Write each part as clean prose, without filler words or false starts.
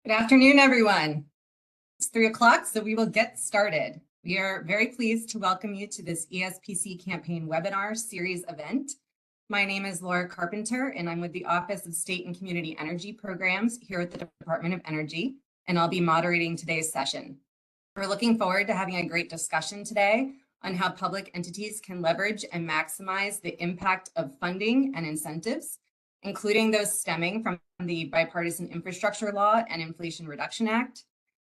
Good afternoon, everyone. It's 3 o'clock, so we will get started. We are very pleased to welcome you to this ESPC campaign webinar series event. My name is Laura Carpenter, and I'm with the Office of State and Community Energy Programs here at the Department of Energy, and I'll be moderating today's session. We're looking forward to having a great discussion today on how public entities can leverage and maximize the impact of funding and incentives, including those stemming from the Bipartisan Infrastructure Law and Inflation Reduction Act,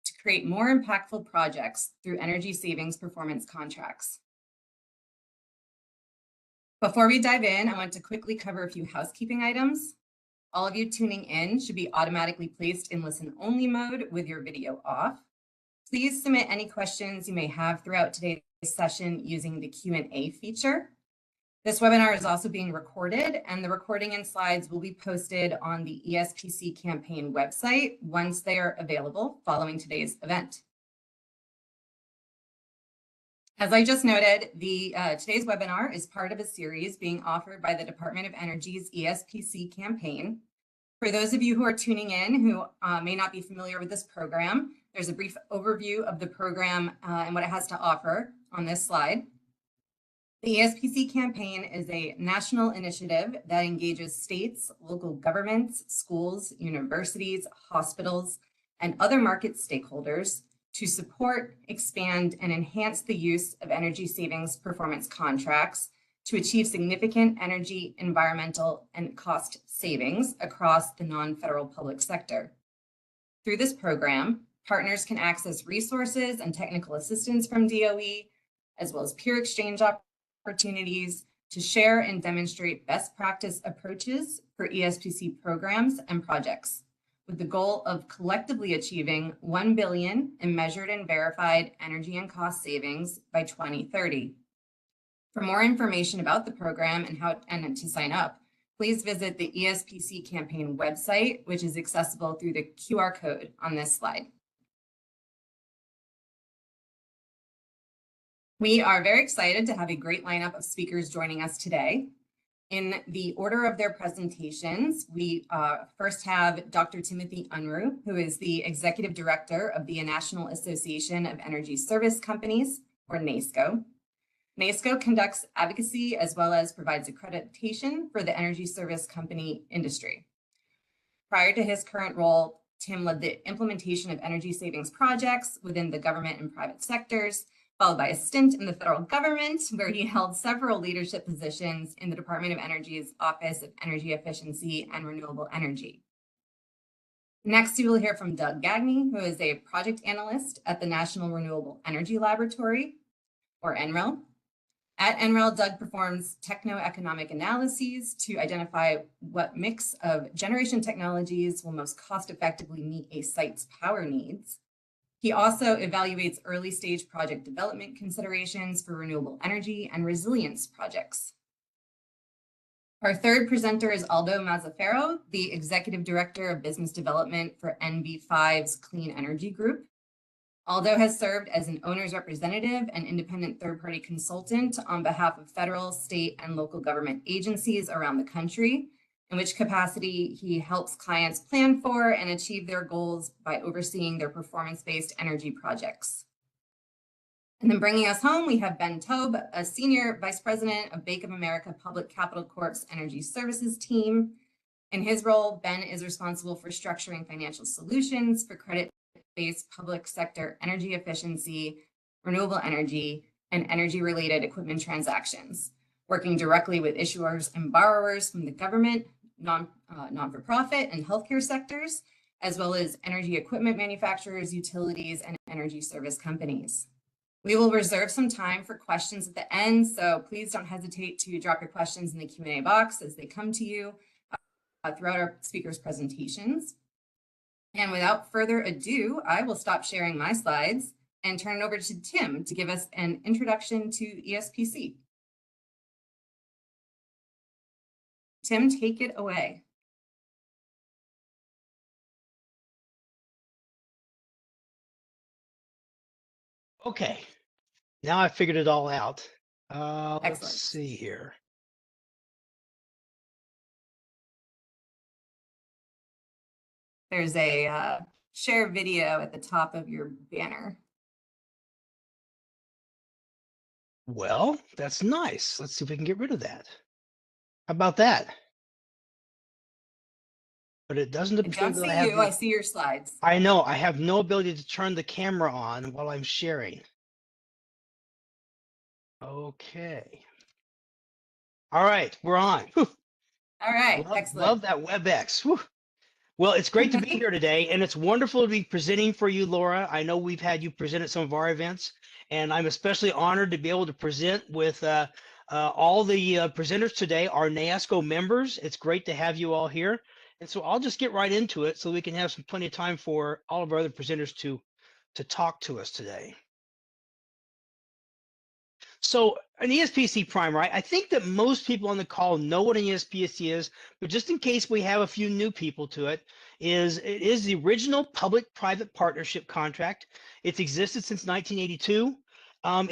to create more impactful projects through energy savings performance contracts. Before we dive in, I want to quickly cover a few housekeeping items. All of you tuning in should be automatically placed in listen-only mode with your video off. Please submit any questions you may have throughout today's session using the Q&A feature. This webinar is also being recorded, and the recording and slides will be posted on the ESPC campaign website once they are available following today's event. As I just noted, today's webinar is part of a series being offered by the Department of Energy's ESPC campaign. For those of you who are tuning in who may not be familiar with this program, there's a brief overview of the program and what it has to offer on this slide. The ESPC campaign is a national initiative that engages states, local governments, schools, universities, hospitals, and other market stakeholders to support, expand, and enhance the use of energy savings performance contracts to achieve significant energy, environmental, and cost savings across the non-federal public sector. Through this program, partners can access resources and technical assistance from DOE, as well as peer exchange opportunities to share and demonstrate best practice approaches for ESPC programs and projects, with the goal of collectively achieving $1 billion in measured and verified energy and cost savings by 2030. For more information about the program and to sign up, please visit the ESPC campaign website, which is accessible through the QR code on this slide. We are very excited to have a great lineup of speakers joining us today. In the order of their presentations, we first have Dr. Timothy Unruh, who is the Executive Director of the National Association of Energy Service Companies, or NAESCO. NAESCO conducts advocacy as well as provides accreditation for the energy service company industry. Prior to his current role, Tim led the implementation of energy savings projects within the government and private sectors, followed by a stint in the federal government, where he held several leadership positions in the Department of Energy's Office of Energy Efficiency and Renewable Energy. Next, you will hear from Doug Gagne, who is a project analyst at the National Renewable Energy Laboratory, or NREL. At NREL, Doug performs techno-economic analyses to identify what mix of generation technologies will most cost-effectively meet a site's power needs. He also evaluates early-stage project development considerations for renewable energy and resilience projects. Our third presenter is Aldo Mazzaferro, the Executive Director of Business Development for NV5's Clean Energy Group. Aldo has served as an owner's representative and independent third-party consultant on behalf of federal, state, and local government agencies around the country, in which capacity he helps clients plan for and achieve their goals by overseeing their performance-based energy projects. And then bringing us home, we have Ben Taube, a Senior Vice President of Bank of America Public Capital Corp's Energy Services team. In his role, Ben is responsible for structuring financial solutions for credit-based public sector energy efficiency, renewable energy, and energy-related equipment transactions, working directly with issuers and borrowers from the government, non-for-profit and healthcare sectors, as well as energy equipment manufacturers, utilities, and energy service companies. We will reserve some time for questions at the end, so please don't hesitate to drop your questions in the Q&A box as they come to you throughout our speakers' presentations. And without further ado, I will stop sharing my slides and turn it over to Tim to give us an introduction to ESPC. Tim, take it away. Okay, now I figured it all out. Excellent. Let's see here. There's a share video at the top of your banner. Well, that's nice. Let's see if we can get rid of that. How about that? But it doesn't I appear don't that I see have you, I the, see your slides. I know I have no ability to turn the camera on while I'm sharing. Okay. All right, we're on. Whew. All right, Love excellent. that WebEx. Whew. Well, it's great to be here today, and it's wonderful to be presenting for you, Laura. I know we've had you present at some of our events, and I'm especially honored to be able to present with all the presenters today, our NASCO members. It's great to have you all here. And so I'll just get right into it so we can have plenty of time for all of our other presenters to talk to us today. So an ESPC prime, right? I think that most people on the call know what an ESPC is, but just in case we have a few new people to it, it is the original public-private partnership contract. It's existed since 1982.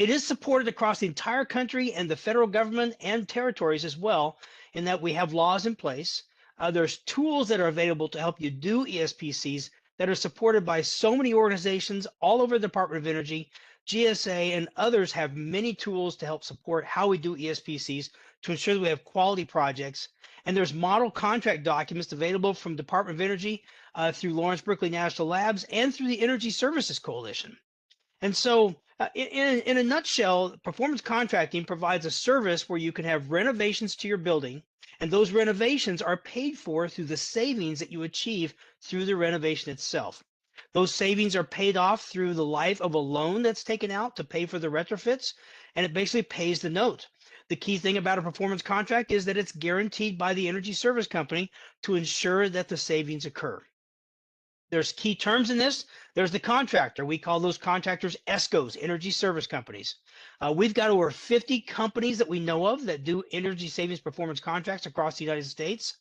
It is supported across the entire country and the federal government and territories as well, in that we have laws in place. There's tools that are available to help you do ESPCs that are supported by so many organizations all over the Department of Energy. GSA and others have many tools to help support how we do ESPCs to ensure that we have quality projects. And there's model contract documents available from Department of Energy through Lawrence Berkeley National Labs and through the Energy Services Coalition. And so in a nutshell, performance contracting provides a service where you can have renovations to your building, and those renovations are paid for through the savings that you achieve through the renovation itself. Those savings are paid off through the life of a loan that's taken out to pay for the retrofits, and it basically pays the note. The key thing about a performance contract is that it's guaranteed by the energy service company to ensure that the savings occur. There's key terms in this. There's the contractor. We call those contractors ESCOs, energy service companies. We've got over 50 companies that we know of that do energy savings performance contracts across the United States.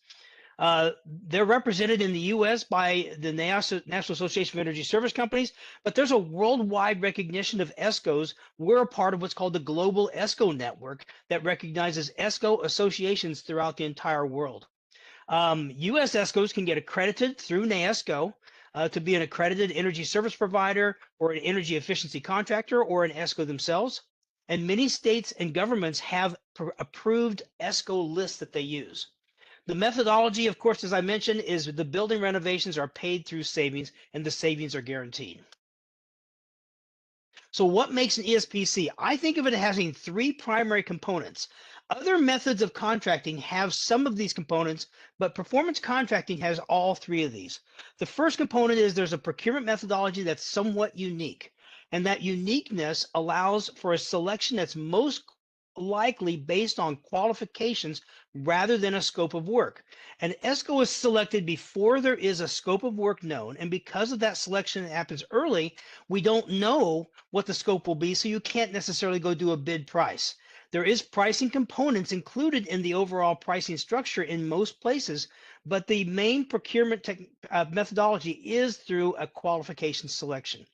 They're represented in the U.S. by the National Association of Energy Service Companies, but there's a worldwide recognition of ESCOs. We're a part of what's called the Global ESCO Network that recognizes ESCO associations throughout the entire world. U.S. ESCOs can get accredited through NASCO to be an accredited energy service provider or an energy efficiency contractor or an ESCO themselves. And many states and governments have approved ESCO lists that they use. The methodology, of course, as I mentioned, is the building renovations are paid through savings and the savings are guaranteed. So what makes an ESPC? I think of it as having three primary components. Other methods of contracting have some of these components, but performance contracting has all three of these. The first component is there's a procurement methodology that's somewhat unique, and that uniqueness allows for a selection that's most likely based on qualifications rather than a scope of work. An ESCO is selected before there is a scope of work known, and because of that selection that happens early, we don't know what the scope will be, so you can't necessarily go do a bid price. There is pricing components included in the overall pricing structure in most places, but the main procurement methodology is through a qualification selection.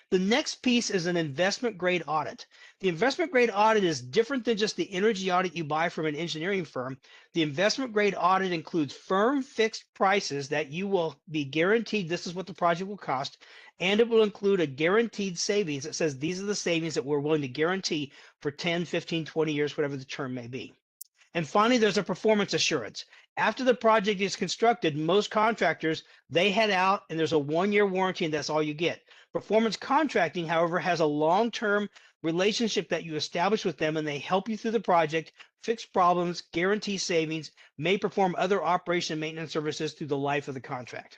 The next piece is an investment grade audit. The investment grade audit is different than just the energy audit you buy from an engineering firm. The investment grade audit includes firm fixed prices that you will be guaranteed this is what the project will cost, and it will include a guaranteed savings that says these are the savings that we're willing to guarantee for 10, 15, 20 years, whatever the term may be. And finally, there's a performance assurance. After the project is constructed, most contractors, they head out and there's a 1-year warranty and that's all you get. Performance contracting, however, has a long-term relationship that you establish with them and they help you through the project, fix problems, guarantee savings, may perform other operation and maintenance services through the life of the contract.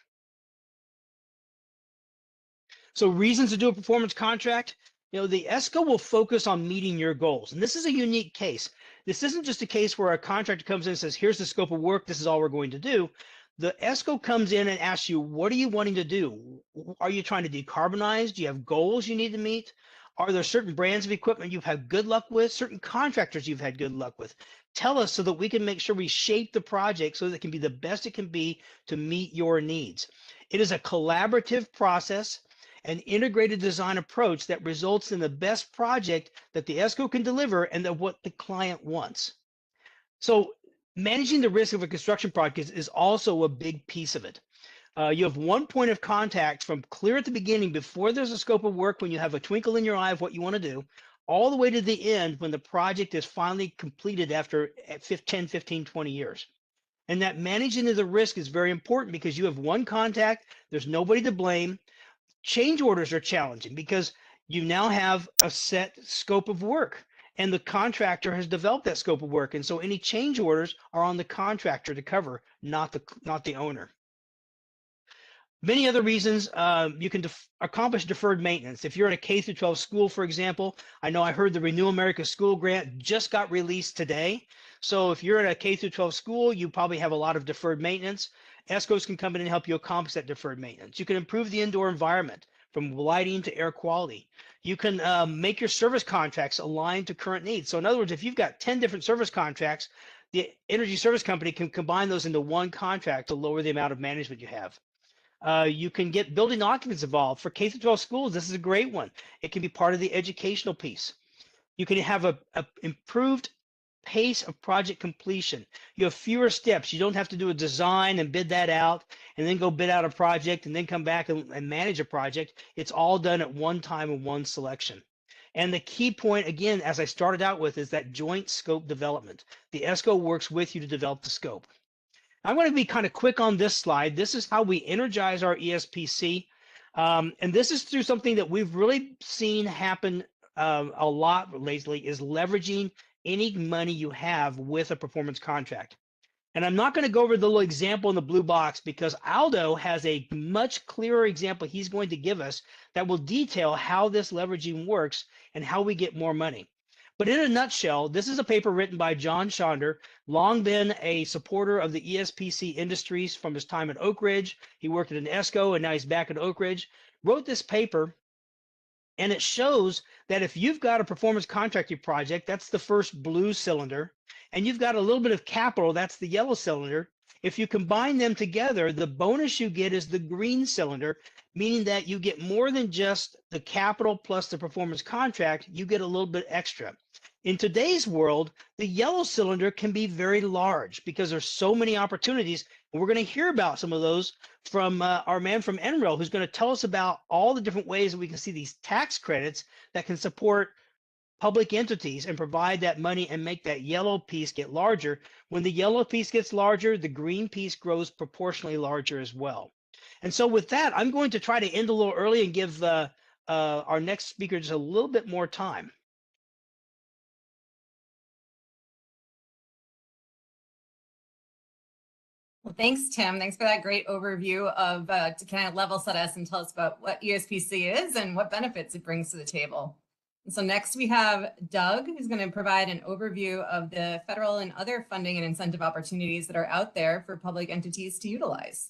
So reasons to do a performance contract, the ESCO will focus on meeting your goals. And this is a unique case. This isn't just a case where a contractor comes in and says, here's the scope of work, this is all we're going to do. The ESCO comes in and asks you, what are you wanting to do? Are you trying to decarbonize? Do you have goals you need to meet? Are there certain brands of equipment you've had good luck with? Certain contractors you've had good luck with? Tell us so that we can make sure we shape the project so that it can be the best it can be to meet your needs. It is a collaborative process, an integrated design approach that results in the best project that the ESCO can deliver and that what the client wants. So managing the risk of a construction project is also a big piece of it. You have one point of contact from clear at the beginning before there's a scope of work when you have a twinkle in your eye of what you want to do, all the way to the end when the project is finally completed after 10, 15, 20 years. And that managing of the risk is very important because you have one contact, there's nobody to blame. Change orders are challenging because you now have a set scope of work and the contractor has developed that scope of work. And so any change orders are on the contractor to cover, not the owner. Many other reasons you can accomplish deferred maintenance. If you're in a K through 12 school, for example, I know I heard the Renew America School Grant just got released today. So if you're in a K through 12 school, you probably have a lot of deferred maintenance. ESCOs can come in and help you accomplish that deferred maintenance. You can improve the indoor environment from lighting to air quality. You can make your service contracts align to current needs. So in other words, if you've got 10 different service contracts, the energy service company can combine those into one contract to lower the amount of management you have. You can get building occupants involved. For K through 12 schools, this is a great one. It can be part of the educational piece. You can have a improved pace of project completion. You have fewer steps. You don't have to do a design and bid that out and then go bid out a project and then come back and manage a project. It's all done at one time in one selection. And the key point, again, as I started out with, is that joint scope development. The ESCO works with you to develop the scope. I'm going to be kind of quick on this slide. This is how we energize our ESPC. And this is through something that we've really seen happen a lot lately, is leveraging any money you have with a performance contract. And I'm not going to go over the little example in the blue box because Aldo has a much clearer example he's going to give us that will detail how this leveraging works and how we get more money. But in a nutshell, this is a paper written by John Schonder, long been a supporter of the ESPC industries from his time at Oak Ridge. He worked at an ESCO and now he's back at Oak Ridge. Wrote this paper, and it shows that if you've got a performance contracting project, that's the first blue cylinder, and you've got a little bit of capital, that's the yellow cylinder. If you combine them together, the bonus you get is the green cylinder, meaning that you get more than just the capital plus the performance contract, you get a little bit extra. In today's world, the yellow cylinder can be very large because there's so many opportunities. And we're going to hear about some of those from our man from NREL, who's going to tell us about all the different ways that we can see these tax credits that can support public entities and provide that money and make that yellow piece get larger. When the yellow piece gets larger, the green piece grows proportionally larger as well. And so with that, I'm going to try to end a little early and give our next speaker just a little bit more time. Well, thanks, Tim. Thanks for that great overview of to kind of level set us and tell us about what ESPC is and what benefits it brings to the table. And so next we have Doug, who's going to provide an overview of the federal and other funding and incentive opportunities that are out there for public entities to utilize.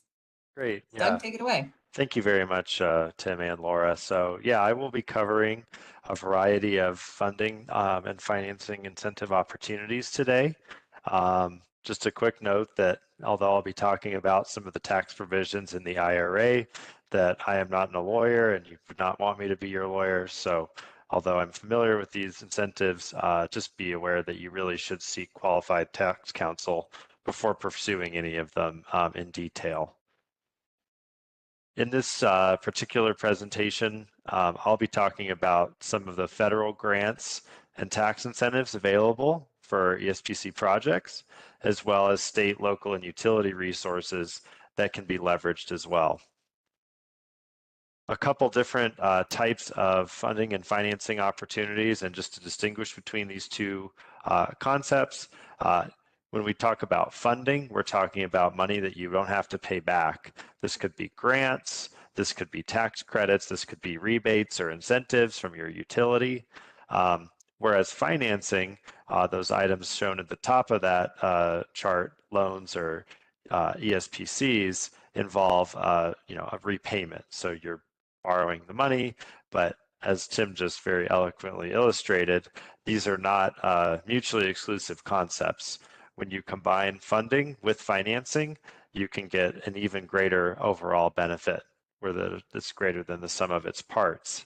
Great. Yeah. Doug, take it away. Thank you very much, Tim and Laura. So yeah, I will be covering a variety of funding and financing incentive opportunities today. Just a quick note that although I'll be talking about some of the tax provisions in the IRA, that I am not a lawyer and you would not want me to be your lawyer. So although I'm familiar with these incentives, just be aware that you really should seek qualified tax counsel before pursuing any of them in detail. In this particular presentation, I'll be talking about some of the federal grants and tax incentives available for ESPC projects, as well as state, local, and utility resources that can be leveraged as well. A couple different types of funding and financing opportunities, and just to distinguish between these two concepts, when we talk about funding, we're talking about money that you don't have to pay back. This could be grants, this could be tax credits, this could be rebates or incentives from your utility. Whereas financing, those items shown at the top of that chart, loans or ESPCs, involve a repayment. So you're borrowing the money, but as Tim just very eloquently illustrated, these are not mutually exclusive concepts. When you combine funding with financing, you can get an even greater overall benefit, where it's greater than the sum of its parts.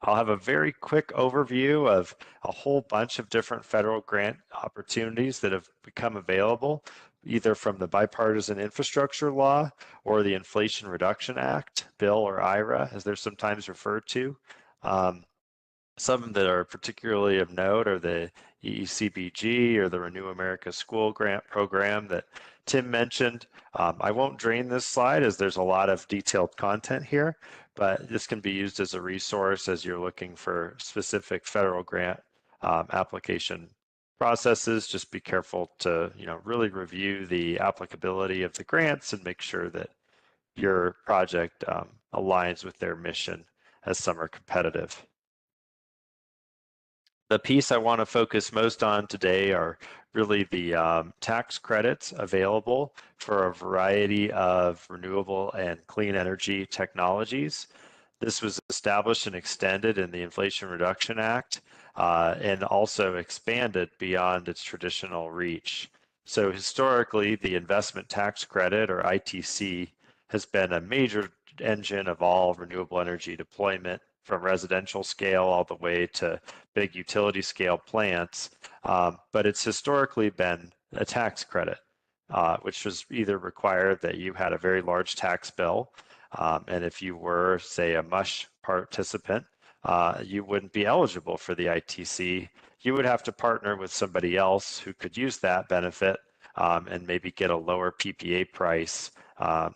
I'll have a very quick overview of a whole bunch of different federal grant opportunities that have become available, either from the Bipartisan Infrastructure Law or the Inflation Reduction Act, BIL or IRA, as they're sometimes referred to. Some that are particularly of note are the EECBG or the Renew America School Grant Program that Tim mentioned. I won't drain this slide as there's a lot of detailed content here, but this can be used as a resource as you're looking for specific federal grant application processes. Just be careful to really review the applicability of the grants and make sure that your project aligns with their mission, as some are competitive. The piece I want to focus most on today are really the tax credits available for a variety of renewable and clean energy technologies. This was established and extended in the Inflation Reduction Act and also expanded beyond its traditional reach. So historically, the investment tax credit, or ITC, has been a major engine of all renewable energy deployment, from residential scale all the way to big utility scale plants, but it's historically been a tax credit, which was either required that you had a very large tax bill, and if you were, say, a MUSH participant, you wouldn't be eligible for the ITC. You would have to partner with somebody else who could use that benefit and maybe get a lower PPA price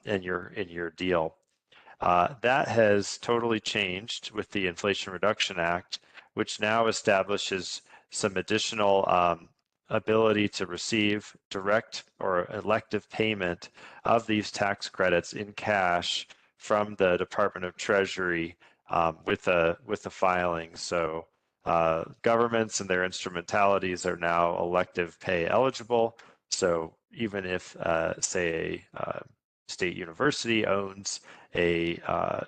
in your deal. That has totally changed with the Inflation Reduction Act, which now establishes some additional ability to receive direct or elective payment of these tax credits in cash from the Department of Treasury with the filing. So governments and their instrumentalities are now elective pay eligible. So even if, say, a state university owns a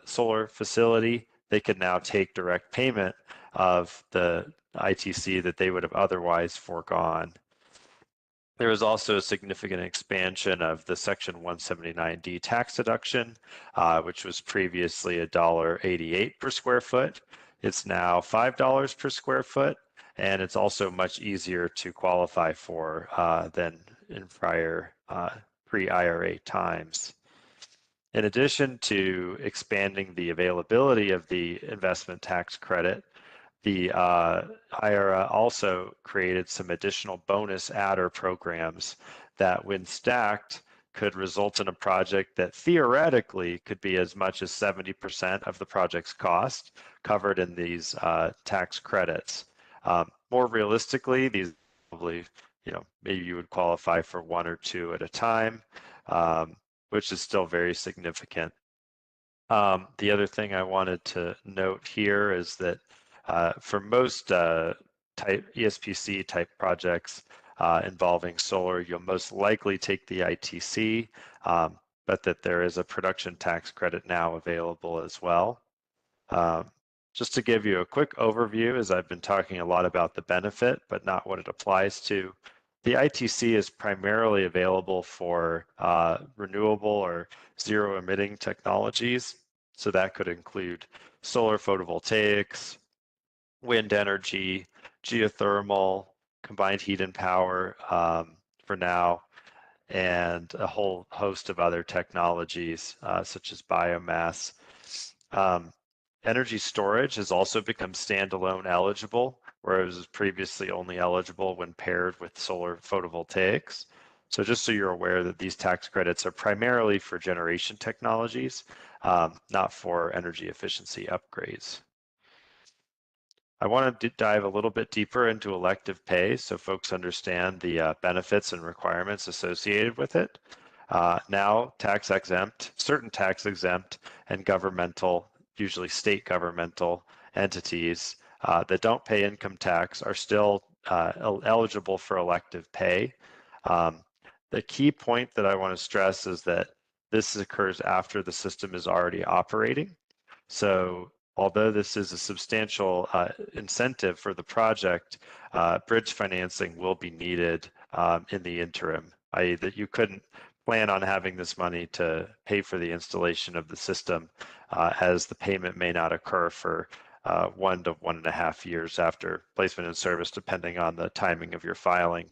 solar facility, they can now take direct payment of the ITC that they would have otherwise foregone. There is also a significant expansion of the Section 179D tax deduction, which was previously $1.88 per square foot. It's now $5 per square foot, and it's also much easier to qualify for than in prior pre-IRA times. In addition to expanding the availability of the investment tax credit, the IRA also created some additional bonus adder programs that, when stacked, could result in a project that theoretically could be as much as 70% of the project's cost covered in these tax credits. More realistically, these probably, maybe you would qualify for one or two at a time, which is still very significant. The other thing I wanted to note here is that for most ESPC type projects involving solar, you'll most likely take the ITC, but that there is a production tax credit now available as well. Just to give you a quick overview, as I've been talking a lot about the benefit, but not what it applies to, the ITC is primarily available for renewable or zero emitting technologies. So that could include solar photovoltaics, wind energy, geothermal, combined heat and power for now, and a whole host of other technologies such as biomass. Energy storage has also become standalone eligible, whereas it was previously only eligible when paired with solar photovoltaics. So just so you're aware that these tax credits are primarily for generation technologies, not for energy efficiency upgrades. I want to dive a little bit deeper into elective pay so folks understand the benefits and requirements associated with it. Now, tax exempt, certain tax exempt, and governmental, usually state governmental entities that don't pay income tax are still eligible for elective pay. The key point that I want to stress is that this occurs after the system is already operating. So although this is a substantial incentive for the project, bridge financing will be needed in the interim, i.e. that you couldn't plan on having this money to pay for the installation of the system, as the payment may not occur for 1 to 1.5 years after placement in service, depending on the timing of your filing.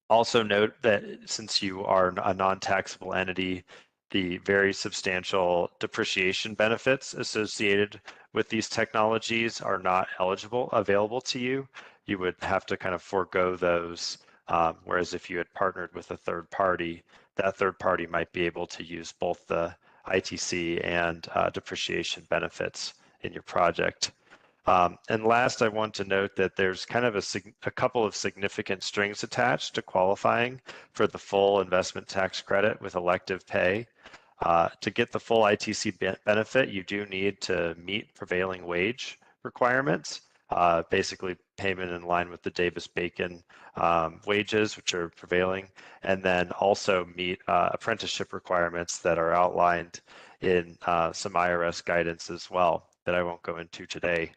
Also note that since you are a non-taxable entity, the very substantial depreciation benefits associated with these technologies are not available to you. You would have to kind of forego those, whereas if you had partnered with a third party, that third party might be able to use both the ITC and depreciation benefits in your project. And last, I want to note that there's kind of a couple of significant strings attached to qualifying for the full investment tax credit with elective pay. To get the full ITC benefit, you do need to meet prevailing wage requirements, basically payment in line with the Davis-Bacon wages, which are prevailing, and then also meet apprenticeship requirements that are outlined in some IRS guidance as well that I won't go into today.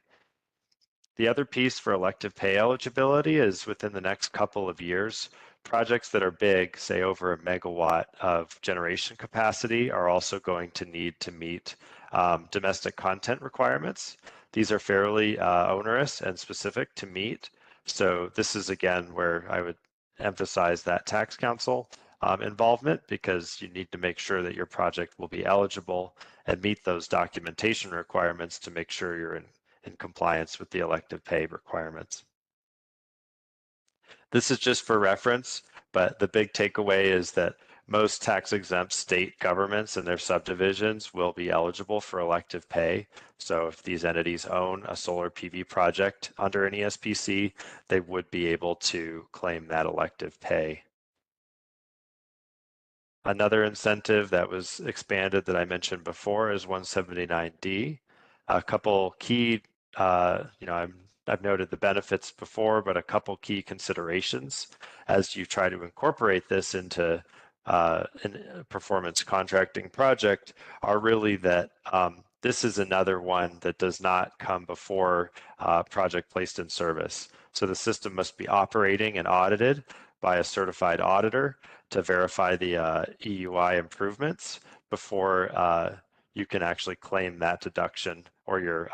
The other piece for elective pay eligibility is within the next couple of years, projects that are big, say over 1 megawatt of generation capacity, are also going to need to meet domestic content requirements. These are fairly onerous and specific to meet. So this is again where I would emphasize that tax council involvement, because you need to make sure that your project will be eligible and meet those documentation requirements to make sure you're in compliance with the elective pay requirements. This is just for reference, but the big takeaway is that most tax-exempt state governments and their subdivisions will be eligible for elective pay. So if these entities own a solar PV project under an ESPC, they would be able to claim that elective pay. Another incentive that was expanded that I mentioned before is 179D. A couple key, I've noted the benefits before, but a couple key considerations as you try to incorporate this into a performance contracting project are really that this is another one that does not come before project placed in service. So the system must be operating and audited by a certified auditor to verify the EUI improvements before you can actually claim that deduction, or your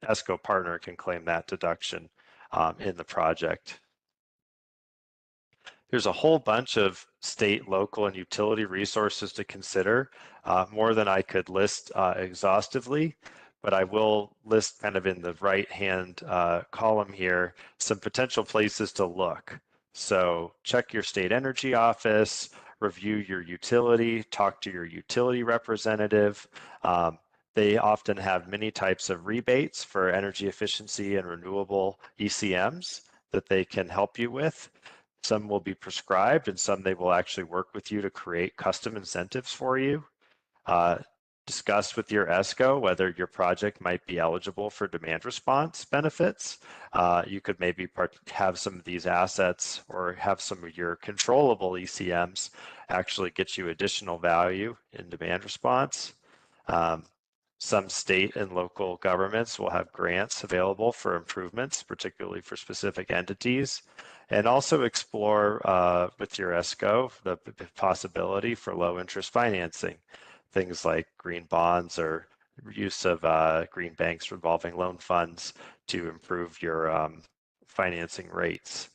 ESCO partner can claim that deduction in the project. There's a whole bunch of state, local, and utility resources to consider, more than I could list exhaustively, but I will list kind of in the right-hand column here some potential places to look. So check your state energy office, review your utility, talk to your utility representative. They often have many types of rebates for energy efficiency and renewable ECMs that they can help you with. Some will be prescribed, and some they will actually work with you to create custom incentives for you. Discuss with your ESCO whether your project might be eligible for demand response benefits. You could maybe have some of these assets, or have some of your controllable ECMs actually get you additional value in demand response. Some state and local governments will have grants available for improvements, particularly for specific entities. And also explore with your ESCO the possibility for low interest financing, things like green bonds or use of green banks revolving loan funds to improve your financing rates.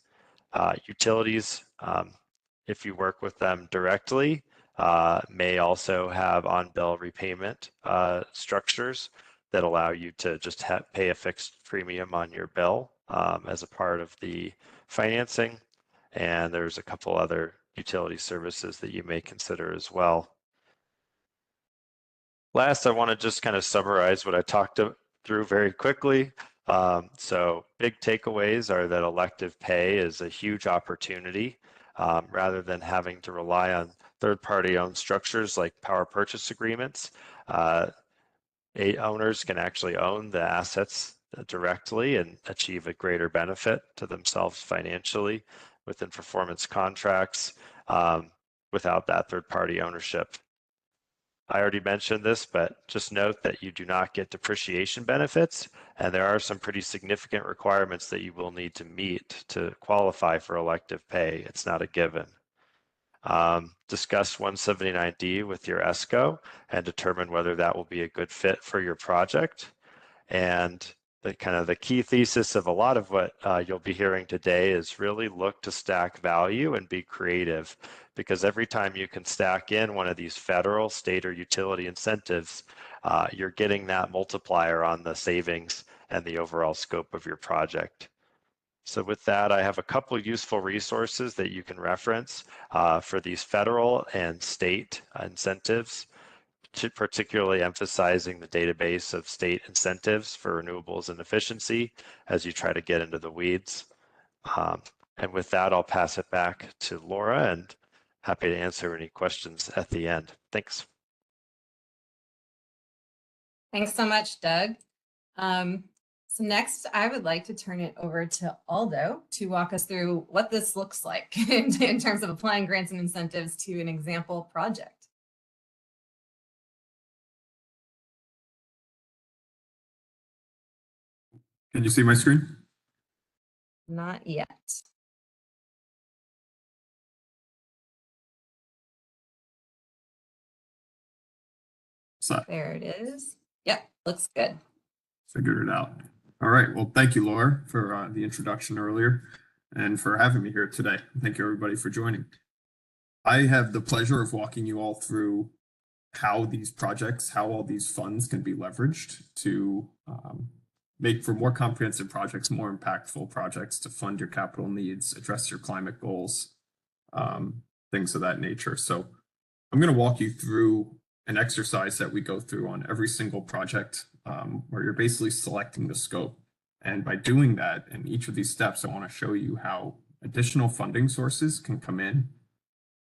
Utilities, if you work with them directly, may also have on-bill repayment structures that allow you to just pay a fixed premium on your bill as a part of the financing. And there's a couple other utility services that you may consider as well. Last, I want to just kind of summarize what I talked through very quickly. So big takeaways are that elective pay is a huge opportunity. Rather than having to rely on third-party owned structures like power purchase agreements, owners can actually own the assets directly and achieve a greater benefit to themselves financially within performance contracts without that third-party ownership. I already mentioned this, but just note that you do not get depreciation benefits, and there are some pretty significant requirements that you will need to meet to qualify for elective pay. It's not a given. Discuss 179D with your ESCO and determine whether that will be a good fit for your project. And the key thesis of a lot of what you'll be hearing today is really look to stack value and be creative, because every time you can stack in one of these federal, state, or utility incentives, you're getting that multiplier on the savings and the overall scope of your project. So with that, I have a couple useful resources that you can reference for these federal and state incentives, particularly emphasizing the database of state incentives for renewables and efficiency as you try to get into the weeds. And with that, I'll pass it back to Laura, and happy to answer any questions at the end. Thanks. Thanks so much, Doug. So next, I would like to turn it over to Aldo to walk us through what this looks like in terms of applying grants and incentives to an example project. Can you see my screen? Not yet. So, there it is. Yep, looks good. Figured it out. All right. Well, thank you, Laura, for the introduction earlier and for having me here today. Thank you, everybody, for joining. I have the pleasure of walking you all through how these projects, how all these funds can be leveraged to make for more comprehensive projects, more impactful projects, to fund your capital needs, address your climate goals, things of that nature. So I'm going to walk you through an exercise that we go through on every single project, where you're basically selecting the scope. And by doing that, in each of these steps, I want to show you how additional funding sources can come in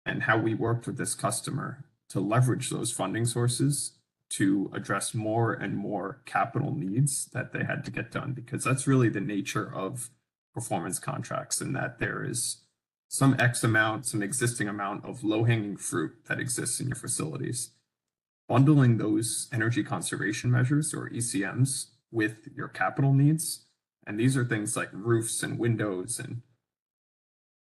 and how we worked with this customer to leverage those funding sources to address more and more capital needs that they had to get done, because that's really the nature of performance contracts, in that there is some X amount, some existing amount of low-hanging fruit that exists in your facilities. Bundling those energy conservation measures, or ECMs, with your capital needs, and these are things like roofs and windows and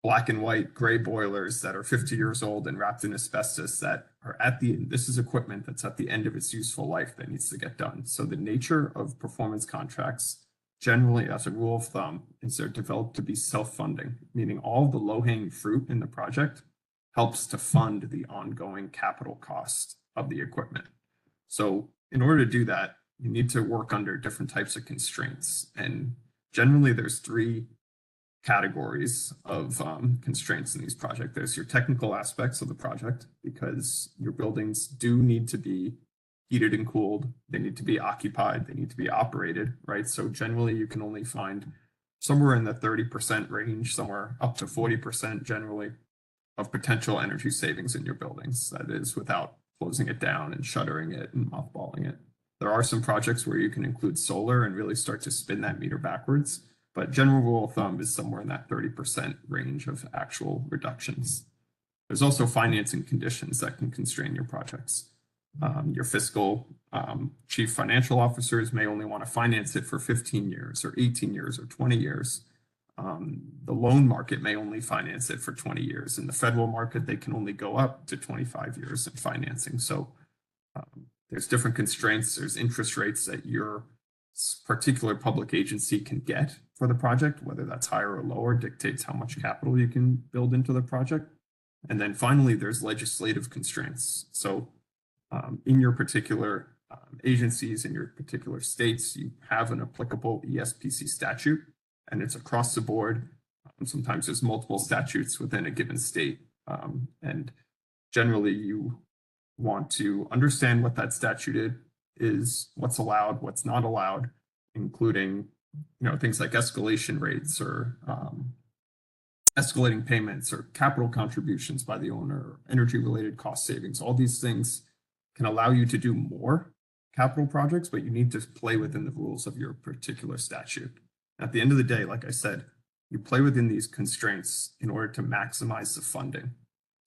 black and white gray boilers that are 50 years old and wrapped in asbestos, that are this is equipment that's at the end of its useful life that needs to get done. So the nature of performance contracts, generally as a rule of thumb, is they're developed to be self-funding, meaning all the low-hanging fruit in the project helps to fund the ongoing capital cost of the equipment. So in order to do that, you need to work under different types of constraints. And generally there's three categories of constraints in these projects. There's your technical aspects of the project, because your buildings do need to be heated and cooled. They need to be occupied. They need to be operated, right? So generally you can only find somewhere in the 30% range, somewhere up to 40% generally, of potential energy savings in your buildings. That is without closing it down and shuttering it and mothballing it. There are some projects where you can include solar and really start to spin that meter backwards, but general rule of thumb is somewhere in that 30% range of actual reductions. There's also financing conditions that can constrain your projects. Your fiscal chief financial officers may only want to finance it for 15 years or 18 years or 20 years. The loan market may only finance it for 20 years. In the federal market, they can only go up to 25 years in financing. So there's different constraints. There's interest rates that your particular public agency can get for the project, whether that's higher or lower, dictates how much capital you can build into the project. And then finally, there's legislative constraints. So in your particular agencies, in your particular states, you have an applicable ESPC statute, and it's across the board. Sometimes there's multiple statutes within a given state. And generally you want to understand what that statute is, what's allowed, what's not allowed, including things like escalation rates or escalating payments or capital contributions by the owner, energy related cost savings. All these things can allow you to do more capital projects, but you need to play within the rules of your particular statute. At the end of the day, like I said, you play within these constraints in order to maximize the funding.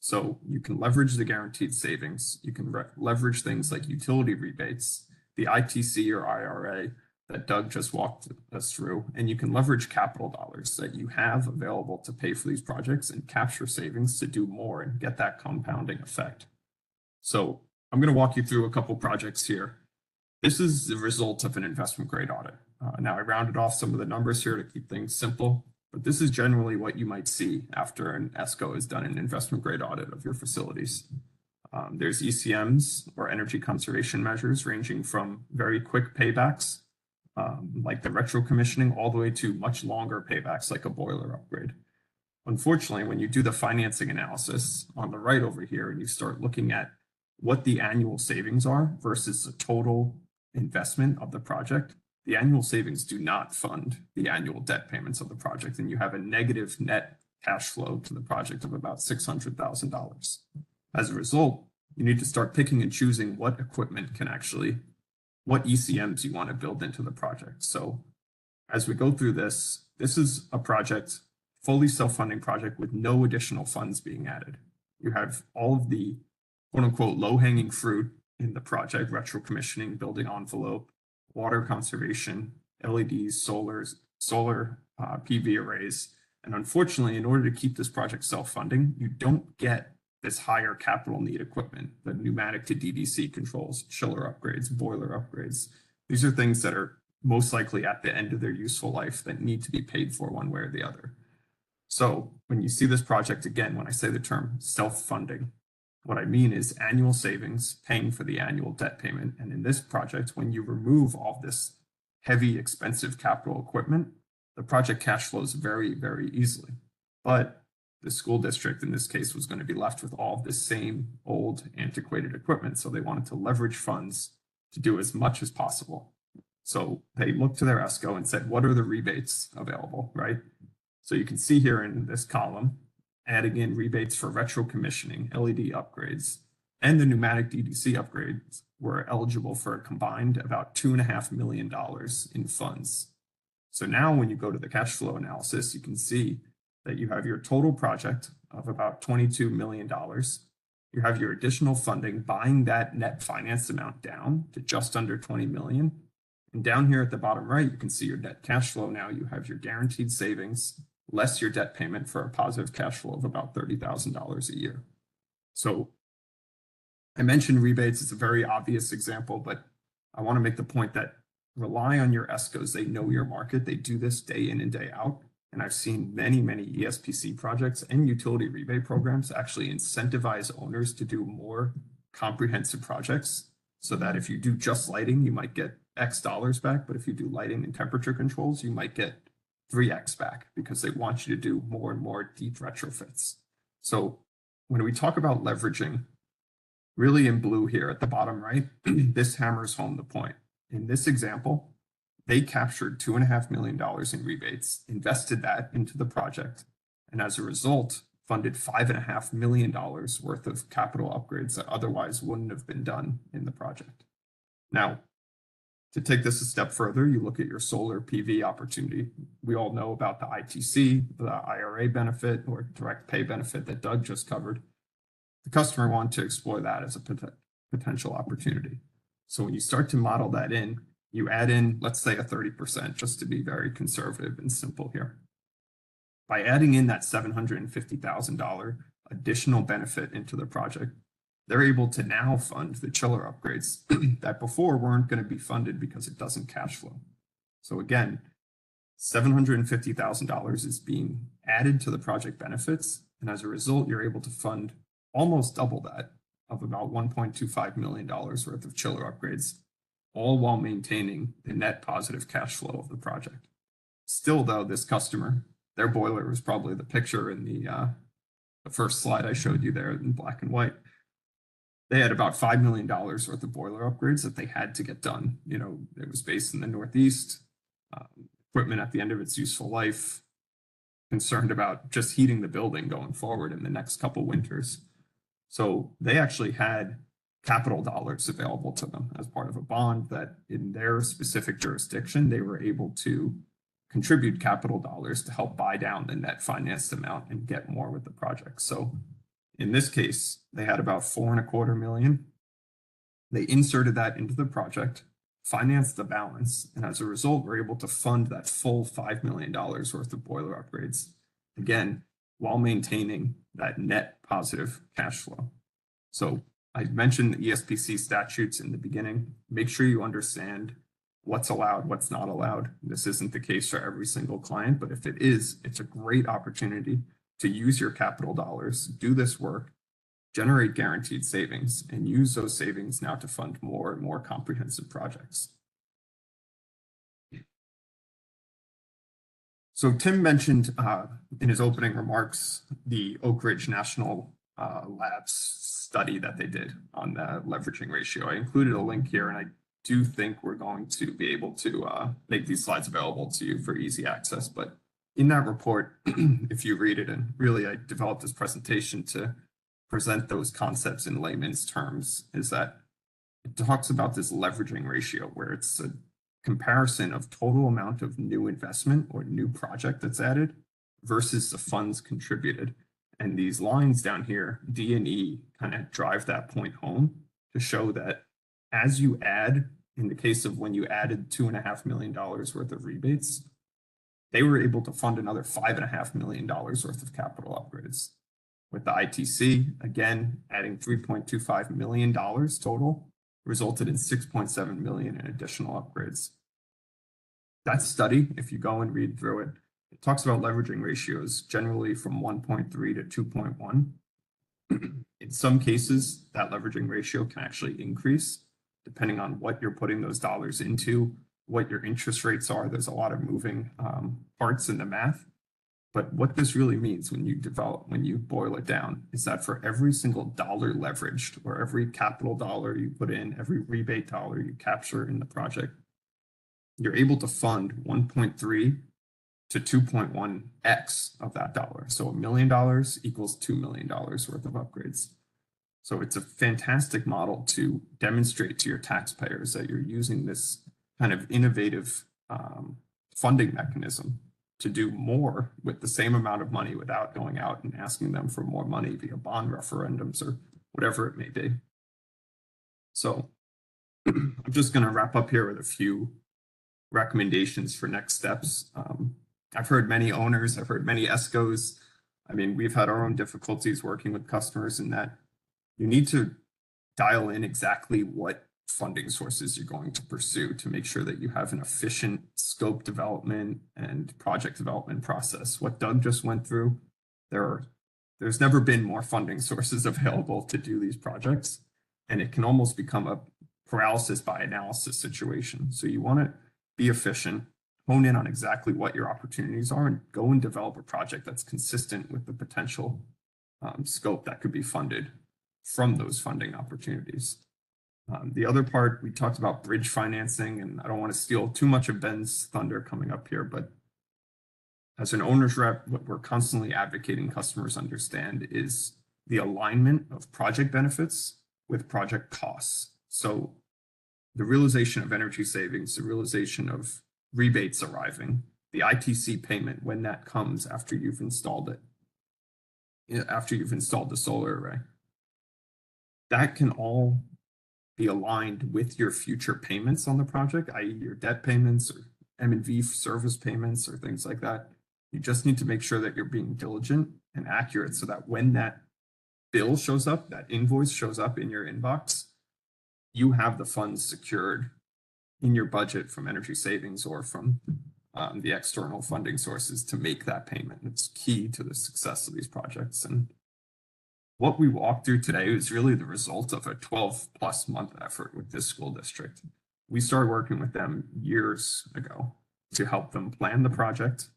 So you can leverage the guaranteed savings. You can leverage things like utility rebates, the ITC or IRA that Doug just walked us through, and you can leverage capital dollars that you have available to pay for these projects and capture savings to do more and get that compounding effect. So I'm going to walk you through a couple projects here. This is the result of an investment grade audit. Now I rounded off some of the numbers here to keep things simple, but this is generally what you might see after an ESCO has done an investment grade audit of your facilities. There's ECMs, or energy conservation measures, ranging from very quick paybacks, like the retro commissioning, all the way to much longer paybacks, like a boiler upgrade. Unfortunately, when you do the financing analysis on the right over here, and you start looking at what the annual savings are versus the total investment of the project, the annual savings do not fund the annual debt payments of the project, and you have a negative net cash flow to the project of about $600,000. As a result, you need to start picking and choosing what equipment can actually, what ECMs you want to build into the project. So as we go through this, this is a project, fully self-funding project with no additional funds being added. You have all of the quote unquote low-hanging fruit in the project: retro commissioning, building envelope, water conservation, LEDs, solar PV arrays. And unfortunately, in order to keep this project self-funding, you don't get this higher capital need equipment, the pneumatic to DDC controls, chiller upgrades, boiler upgrades. These are things that are most likely at the end of their useful life that need to be paid for one way or the other. So when you see this project, again, when I say the term self-funding, what I mean is annual savings paying for the annual debt payment. And in this project, when you remove all this heavy, expensive capital equipment, the project cash flows very, very easily. But the school district in this case was going to be left with all of this same old, antiquated equipment. So they wanted to leverage funds to do as much as possible. So they looked to their ESCO and said, what are the rebates available, right? So you can see here in this column, adding in rebates for retro commissioning, LED upgrades, and the pneumatic DDC upgrades were eligible for a combined about $2.5 million in funds. So now when you go to the cash flow analysis, you can see that you have your total project of about $22 million. You have your additional funding buying that net finance amount down to just under 20 million. And down here at the bottom right, you can see your net cash flow. Now you have your guaranteed savings less your debt payment for a positive cash flow of about $30,000 a year. So I mentioned rebates. It's a very obvious example, but I want to make the point that rely on your ESCOs. They know your market. They do this day in and day out. And I've seen many, many ESPC projects and utility rebate programs actually incentivize owners to do more comprehensive projects, so that if you do just lighting, you might get X dollars back. But if you do lighting and temperature controls, you might get 3X back, because they want you to do more and more deep retrofits. So when we talk about leveraging, really in blue here at the bottom right, this hammers home the point. In this example, they captured $2.5 million in rebates, invested that into the project, and as a result, funded $5.5 million worth of capital upgrades that otherwise wouldn't have been done in the project. Now, to take this a step further, you look at your solar PV opportunity. We all know about the ITC, the IRA benefit or direct pay benefit that Doug just covered. The customer wanted to explore that as a potential opportunity. So when you start to model that in, you add in, let's say, a 30%, just to be very conservative and simple here. By adding in that $750,000 additional benefit into the project, they're able to now fund the chiller upgrades that before weren't going to be funded because it doesn't cash flow. So again, $750,000 is being added to the project benefits. And as a result, you're able to fund almost double that, of about $1.25 million worth of chiller upgrades, all while maintaining the net positive cash flow of the project. Still, though, this customer, their boiler was probably the picture in the first slide I showed you there in black and white. They had about $5 million worth of boiler upgrades that they had to get done. You know, it was based in the Northeast, equipment at the end of its useful life, concerned about just heating the building going forward in the next couple winters. So they actually had capital dollars available to them as part of a bond that in their specific jurisdiction, they were able to contribute capital dollars to help buy down the net financed amount and get more with the project. So in this case, they had about $4.25 million. They inserted that into the project, financed the balance, and as a result, were able to fund that full $5 million worth of boiler upgrades, again, while maintaining that net positive cash flow. So I mentioned the ESPC statutes in the beginning. Make sure you understand what's allowed, what's not allowed. This isn't the case for every single client, but if it is, it's a great opportunity to use your capital dollars, do this work, generate guaranteed savings, and use those savings now to fund more and more comprehensive projects. So Tim mentioned in his opening remarks the Oak Ridge National Labs study that they did on the leveraging ratio. I included a link here, and I do think we're going to be able to make these slides available to you for easy access. But in that report, if you read it, and really I developed this presentation to present those concepts in layman's terms, is that it talks about this leveraging ratio where it's a comparison of total amount of new investment or new project that's added versus the funds contributed. And these lines down here, D and E, kind of drive that point home to show that as you add, in the case of when you added $2.5 million worth of rebates, they were able to fund another $5.5 million worth of capital upgrades. With the ITC, again, adding $3.25 million total resulted in $6.7 million in additional upgrades. That study, if you go and read through it, it talks about leveraging ratios generally from 1.3 to 2.1. In some cases, that leveraging ratio can actually increase depending on what you're putting those dollars into, what your interest rates are. There's a lot of moving parts in the math. But what this really means when you boil it down, is that for every single dollar leveraged, or every capital dollar you put in, every rebate dollar you capture in the project, you're able to fund 1.3 to 2.1x of that dollar. So $1 million equals $2 million worth of upgrades. So it's a fantastic model to demonstrate to your taxpayers that you're using this kind of innovative funding mechanism to do more with the same amount of money without going out and asking them for more money via bond referendums or whatever it may be. So I'm just going to wrap up here with a few recommendations for next steps. I've heard many owners, I've heard many ESCOs. I mean, we've had our own difficulties working with customers in that you need to dial in exactly what funding sources you're going to pursue to make sure that you have an efficient scope development and project development process. What Doug just went through, there's never been more funding sources available to do these projects, and it can almost become a paralysis by analysis situation. So you want to be efficient, hone in on exactly what your opportunities are, and go and develop a project that's consistent with the potential scope that could be funded from those funding opportunities. The other part, we talked about bridge financing, and I don't want to steal too much of Ben's thunder coming up here, but as an owner's rep, what we're constantly advocating customers understand is the alignment of project benefits with project costs. So the realization of energy savings, the realization of rebates arriving, the ITC payment when that comes after you've installed it, after you've installed the solar array, that can all be aligned with your future payments on the project, i.e. your debt payments or M&V service payments or things like that. You just need to make sure that you're being diligent and accurate so that when that bill shows up, that invoice shows up in your inbox, you have the funds secured in your budget from energy savings or from the external funding sources to make that payment. It's key to the success of these projects. And what we walked through today is really the result of a 12+ month effort with this school district. We started working with them years ago to help them plan the project,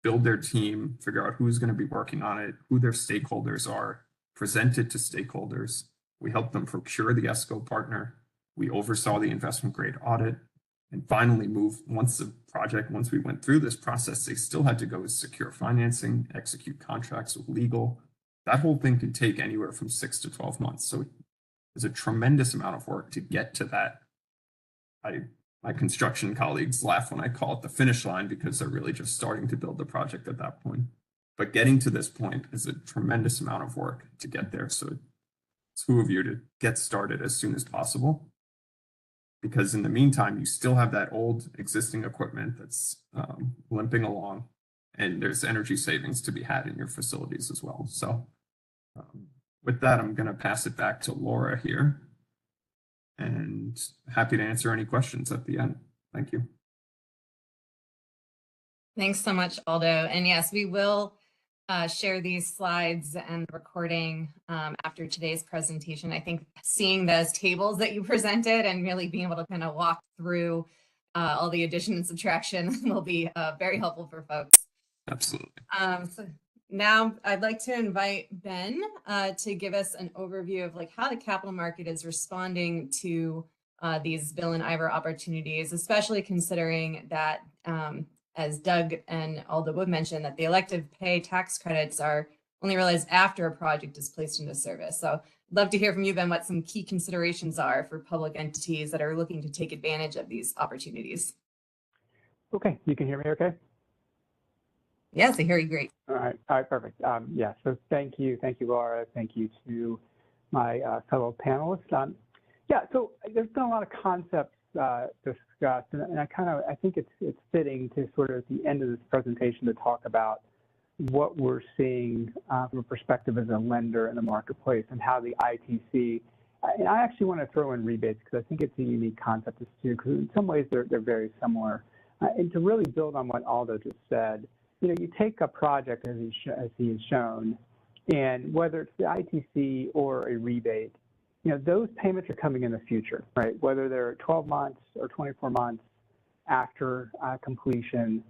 build their team, figure out who's going to be working on it, who their stakeholders are, present it to stakeholders. We helped them procure the ESCO partner. We oversaw the investment grade audit, and finally once we went through this process, they still had to go secure financing, execute contracts with legal. That whole thing can take anywhere from 6 to 12 months. So there's a tremendous amount of work to get to that. My construction colleagues laugh when I call it the finish line because they're really just starting to build the project at that point. But getting to this point is a tremendous amount of work to get there. So it's who of you to get started as soon as possible. Because in the meantime, you still have that old existing equipment that's limping along, and there's energy savings to be had in your facilities as well. So with that, I'm going to pass it back to Laura here, and happy to answer any questions at the end. Thank you. Thanks so much, Aldo. And yes, we will share these slides and recording after today's presentation. I think seeing those tables that you presented and really being able to kind of walk through all the addition and subtraction will be very helpful for folks. Absolutely. So now I'd like to invite Ben to give us an overview of how the capital market is responding to these BIL and IRA opportunities, especially considering that as Doug and Aldo would mention, that the elective pay tax credits are only realized after a project is placed into service. So I'd love to hear from you, Ben, what some key considerations are for public entities that are looking to take advantage of these opportunities. Okay, you can hear me okay? Yes, I hear you great. All right, perfect. Yeah, so thank you, Laura. Thank you to my fellow panelists. Yeah, so there's been a lot of concepts discussed, and I think it's fitting to sort of at the end of this presentation to talk about what we're seeing from a perspective as a lender in the marketplace and how the ITC, and I actually want to throw in rebates because I think it's a unique concept as too, because in some ways they're very similar. And to really build on what Aldo just said, you take a project as he has shown, and whether it's the ITC or a rebate, those payments are coming in the future, right? Whether they're 12 months or 24 months after completion,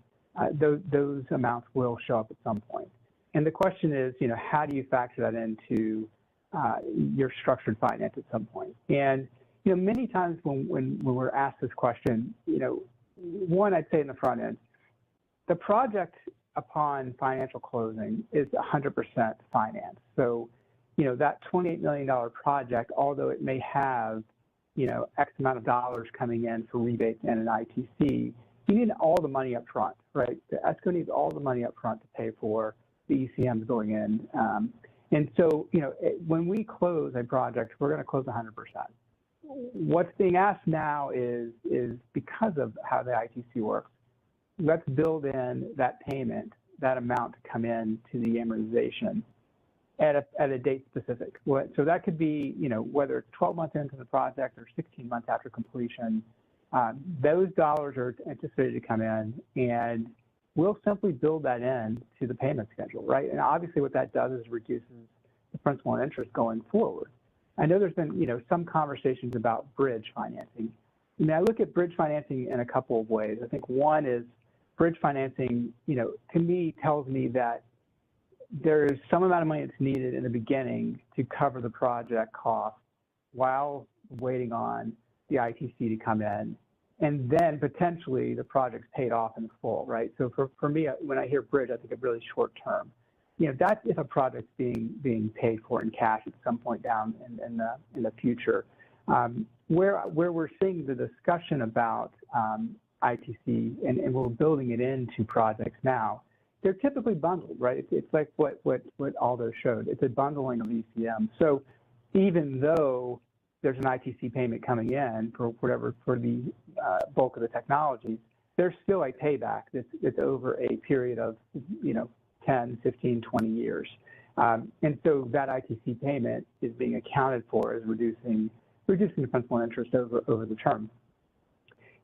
those amounts will show up at some point. And the question is, how do you factor that into your structured finance at some point? And, many times when we're asked this question, one, I'd say in the front end, the project upon financial closing is 100% financed. So, that $28 million project, although it may have, X amount of dollars coming in for rebates and an ITC, you need all the money up front, right? The ESCO needs all the money up front to pay for the ECMs going in. And so, when we close a project, we're going to close 100%. What's being asked now is because of how the ITC works, let's build in that payment, that amount to come in to the amortization at a date specific. So that could be, whether it's 12 months into the project or 16 months after completion, those dollars are anticipated to come in, and we'll simply build that in to the payment schedule, right? And obviously what that does is reduces the principal and interest going forward. I know there's been, some conversations about bridge financing. I look at bridge financing in a couple of ways. I think one is bridge financing, to me tells me that there is some amount of money that's needed in the beginning to cover the project cost while waiting on the ITC to come in, and then potentially the project's paid off in full, right? So for me, when I hear bridge, I think of really short term. That's if a project's being paid for in cash at some point down in the future. Where we're seeing the discussion about ITC and we're building it into projects now, they're typically bundled, right? It's like what Aldo showed. It's a bundling of ECM. So even though there's an ITC payment coming in for the bulk of the technologies, there's still a payback that's over a period of 10, 15, 20 years. And so that ITC payment is being accounted for as reducing the principal and interest over the term.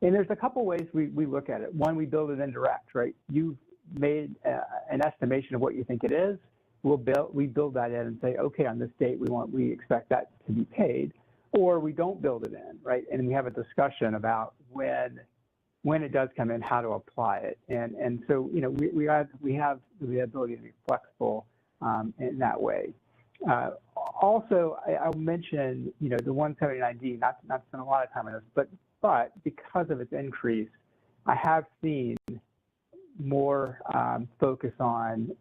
And there's a couple ways we look at it. One, we build it indirect, right? You've made an estimation of what you think it is. We build that in and say, okay, on this date we expect that to be paid, or we don't build it in, right? And we have a discussion about when it does come in, how to apply it. And so we have the ability to be flexible in that way. Also, I'll mention the 179D. Not spend a lot of time on this, but because of its increase, I have seen more focus on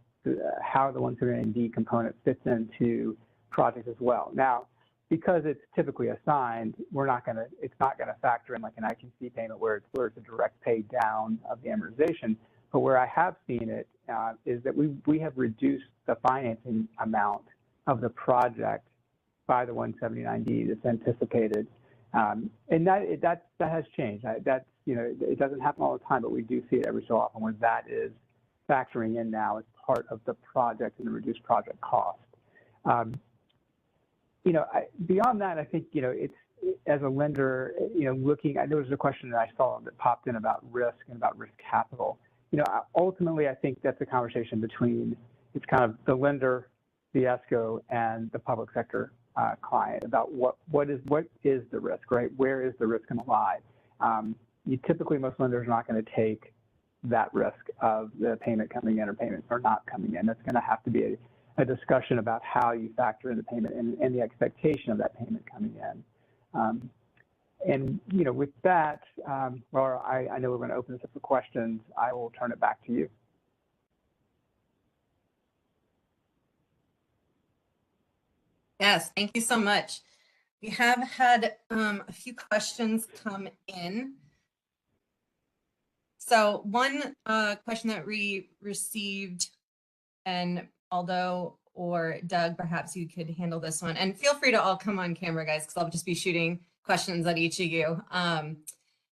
how the 179D component fits into projects as well. Now, because it's typically assigned, it's not gonna factor in like an ITC payment where it's a direct pay down of the amortization. But where I have seen it is that we have reduced the financing amount of the project by the 179D that's anticipated, and that has changed. It doesn't happen all the time, but we do see it every so often where that is factoring in now as part of the project and the reduced project cost. beyond that, I think, it's, as a lender, looking, I know there's a question that I saw that popped in about risk and about risk capital. Ultimately, I think that's a conversation between, it's kind of the lender, the ESCO, and the public sector client about what is the risk, right? Where is the risk going to lie? Typically, most lenders are not going to take that risk of the payment coming in or payment or not coming in. That's going to have to be a discussion about how you factor in the payment and the expectation of that payment coming in. With that, Laura, I know we're going to open this up for questions. I will turn it back to you. Yes, thank you so much. We have had a few questions come in. So one question that we received, and Aldo or Doug, perhaps you could handle this one. And feel free to all come on camera, guys, because I'll just be shooting questions at each of you.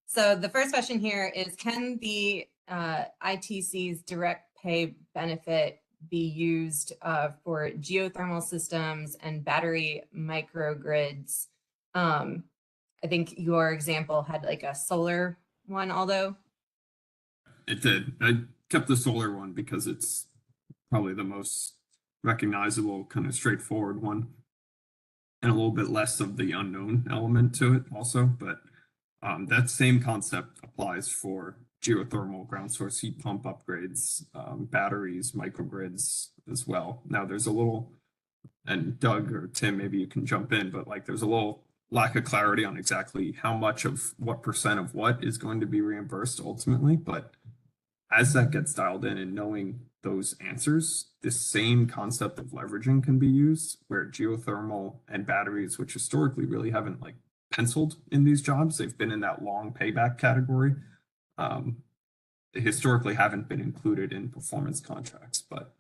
So the first question here is, can the ITC's direct pay benefit be used for geothermal systems and battery microgrids? I think your example had like a solar one, Aldo. It did. I kept the solar one because it's probably the most recognizable, kind of straightforward one, and a little bit less of the unknown element to it also. But that same concept applies for geothermal, ground source heat pump upgrades, batteries, microgrids as well. Now there's a little, and Doug or Tim, maybe you can jump in, but like there's a little lack of clarity on exactly how much of what percent of what is going to be reimbursed ultimately. But as that gets dialed in and knowing those answers, this same concept of leveraging can be used, where geothermal and batteries, which historically really haven't like penciled in these jobs, they've been in that long payback category, historically haven't been included in performance contracts. But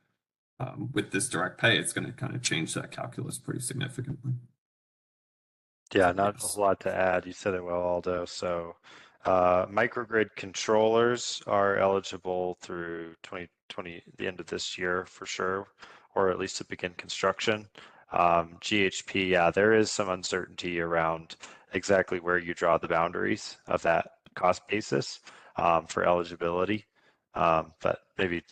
with this direct pay, it's going to kind of change that calculus pretty significantly. Yeah, not a lot to add. You said it well, Aldo. So microgrid controllers are eligible through 2020, the end of this year for sure, or at least to begin construction. GHP, yeah, there is some uncertainty around exactly where you draw the boundaries of that cost basis for eligibility. But maybe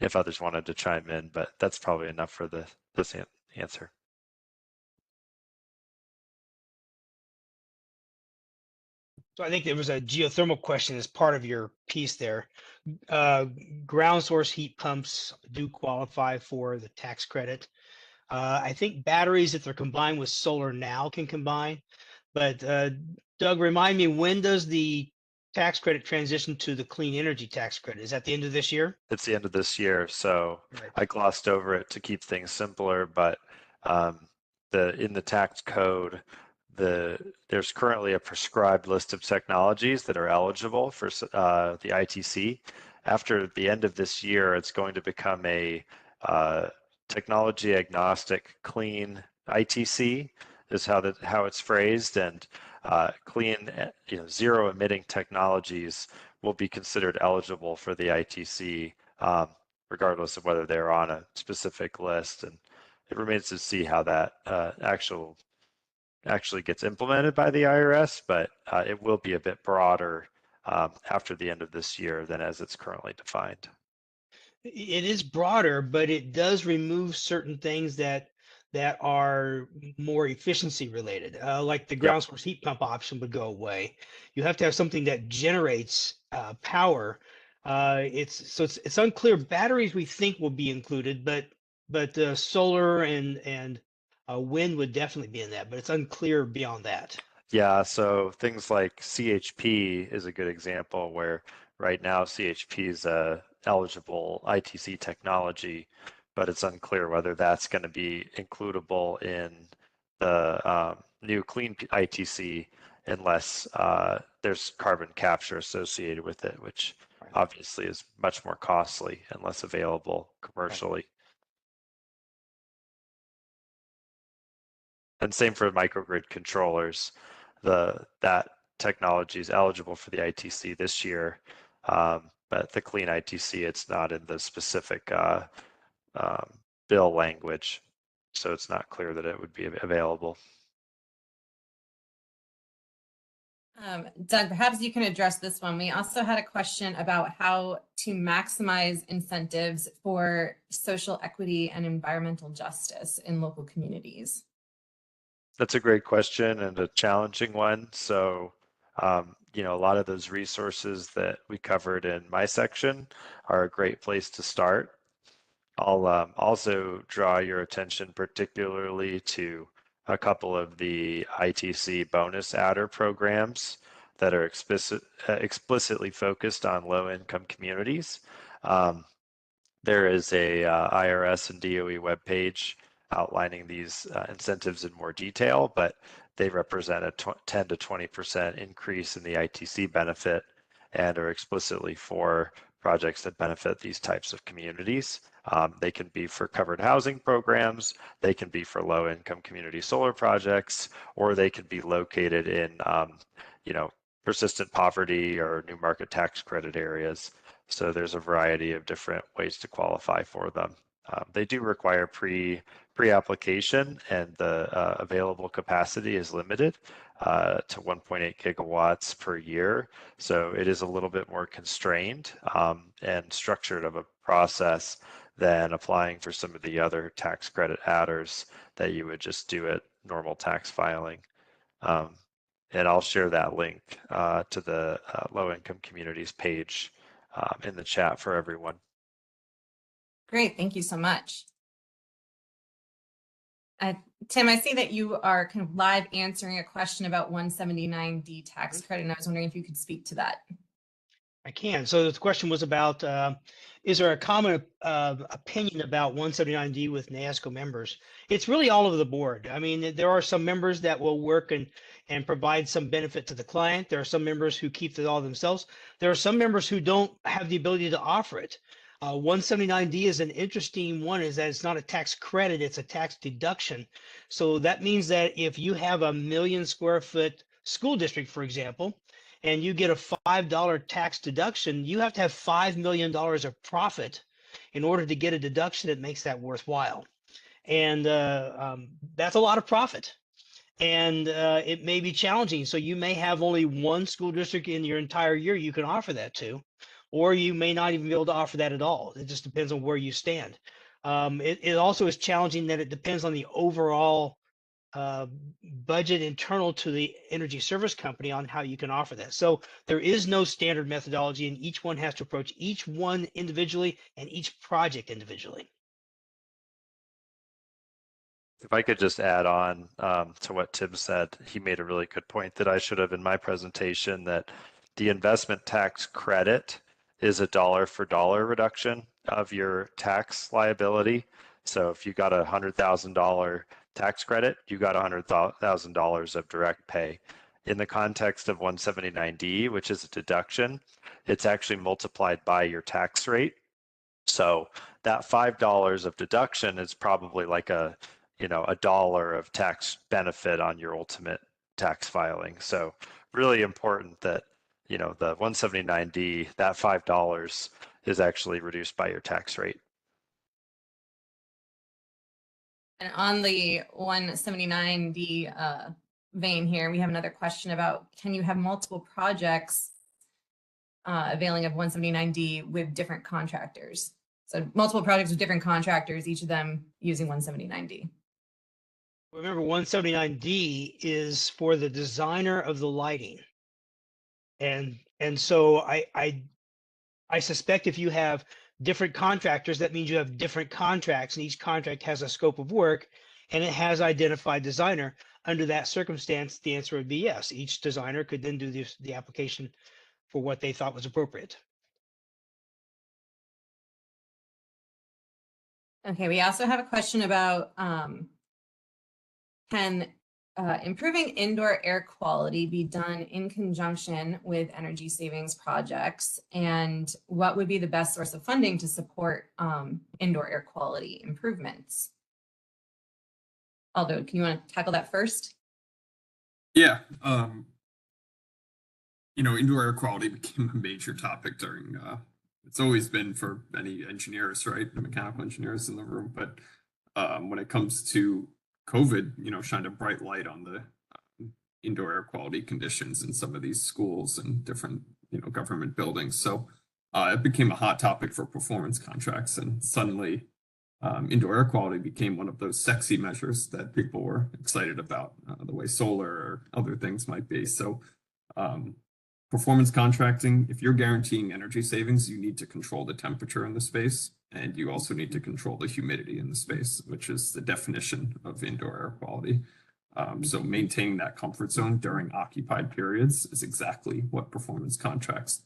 if others wanted to chime in, but that's probably enough for this answer. So I think there was a geothermal question as part of your piece there. Ground source heat pumps do qualify for the tax credit. I think batteries, if they're combined with solar now, can combine. But Doug, remind me, when does the tax credit transition to the clean energy tax credit? Is that the end of this year? It's the end of this year, so Right. I glossed over it to keep things simpler, but in the tax code, there's currently a prescribed list of technologies that are eligible for the ITC. After the end of this year, it's going to become a technology agnostic clean ITC is how it's phrased, and clean, zero emitting technologies will be considered eligible for the ITC, regardless of whether they're on a specific list. And it remains to see how that actually gets implemented by the IRS, but it will be a bit broader after the end of this year than as it's currently defined. It is broader, but it does remove certain things that are more efficiency related, like the ground source heat pump option would go away. You have to have something that generates power. It's unclear. Batteries we think will be included, but solar and wind would definitely be in that, but it's unclear beyond that. Yeah, so things like CHP is a good example where right now CHP is a eligible ITC technology, but it's unclear whether that's going to be includable in the new clean ITC unless there's carbon capture associated with it, which obviously is much more costly and less available commercially. And same for microgrid controllers. That technology is eligible for the ITC this year, but the clean ITC, it's not in the specific bill language. so it's not clear that it would be available. Doug, perhaps you can address this one. We also had a question about how to maximize incentives for social equity and environmental justice in local communities. That's a great question and a challenging one. So, you know, a lot of those resources that we covered in my section are a great place to start. I'll also draw your attention particularly to a couple of the ITC bonus adder programs that are explicitly focused on low-income communities. There is a IRS and DOE webpage outlining these incentives in more detail, but they represent a 10 to 20% increase in the ITC benefit and are explicitly for projects that benefit these types of communities. They can be for covered housing programs, they can be for low-income community solar projects, or they can be located in, you know, persistent poverty or new market tax credit areas. So there's a variety of different ways to qualify for them. They do require pre-application, and the available capacity is limited to 1.8 gigawatts per year. So it is a little bit more constrained and structured of a process than applying for some of the other tax credit adders that you would just do at normal tax filing. And I'll share that link to the low-income communities page in the chat for everyone. Great, thank you so much. Tim, I see that you are kind of live answering a question about 179D tax credit, and I was wondering if you could speak to that. I can. So the question was about, is there a common opinion about 179D with NASCO members? It's really all over the board. I mean, there are some members that will work and provide some benefit to the client. There are some members who keep it all themselves. There are some members who don't have the ability to offer it. 179D is an interesting one, is that it's not a tax credit, it's a tax deduction. So that means that if you have a 1 million square foot school district, for example, and you get a $5 tax deduction, you have to have $5 million of profit in order to get a deduction that makes that worthwhile. And that's a lot of profit. And it may be challenging. So you may have only one school district in your entire year you can offer that to, or you may not even be able to offer that at all. It just depends on where you stand. It also is challenging that it depends on the overall budget internal to the energy service company on how you can offer that. So there is no standard methodology, and each one has to approach each one individually and each project individually. If I could just add on to what Tim said, he made a really good point that I should have in my presentation, that the investment tax credit is a dollar for dollar reduction of your tax liability. So if you got a $100,000 tax credit, you got $100,000 of direct pay. In the context of 179D, which is a deduction, it's actually multiplied by your tax rate. So that $5 of deduction is probably like a $1 of tax benefit on your ultimate tax filing. So really important that, you know, the 179D, that $5 is actually reduced by your tax rate. And on the 179D vein here, we have another question about, can you have multiple projects availing of 179D with different contractors? So multiple projects with different contractors, each of them using 179D. Remember, 179D is for the designer of the lighting. And so I suspect if you have different contractors, that means you have different contracts, and each contract has a scope of work and it has identified designer. Under that circumstance, the answer would be yes. Each designer could then do the application for what they thought was appropriate. Okay, we also have a question about can improving indoor air quality be done in conjunction with energy savings projects, and what would be the best source of funding to support indoor air quality improvements? Aldo, can you want to tackle that first? Yeah, you know, indoor air quality became a major topic during, it's always been for many engineers, right? The mechanical engineers in the room, but when it comes to COVID, shined a bright light on the indoor air quality conditions in some of these schools and different, government buildings. So it became a hot topic for performance contracts, and suddenly indoor air quality became one of those sexy measures that people were excited about, the way solar or other things might be. So performance contracting, if you're guaranteeing energy savings, you need to control the temperature in the space, and you also need to control the humidity in the space, which is the definition of indoor air quality. So maintaining that comfort zone during occupied periods is exactly what performance contracts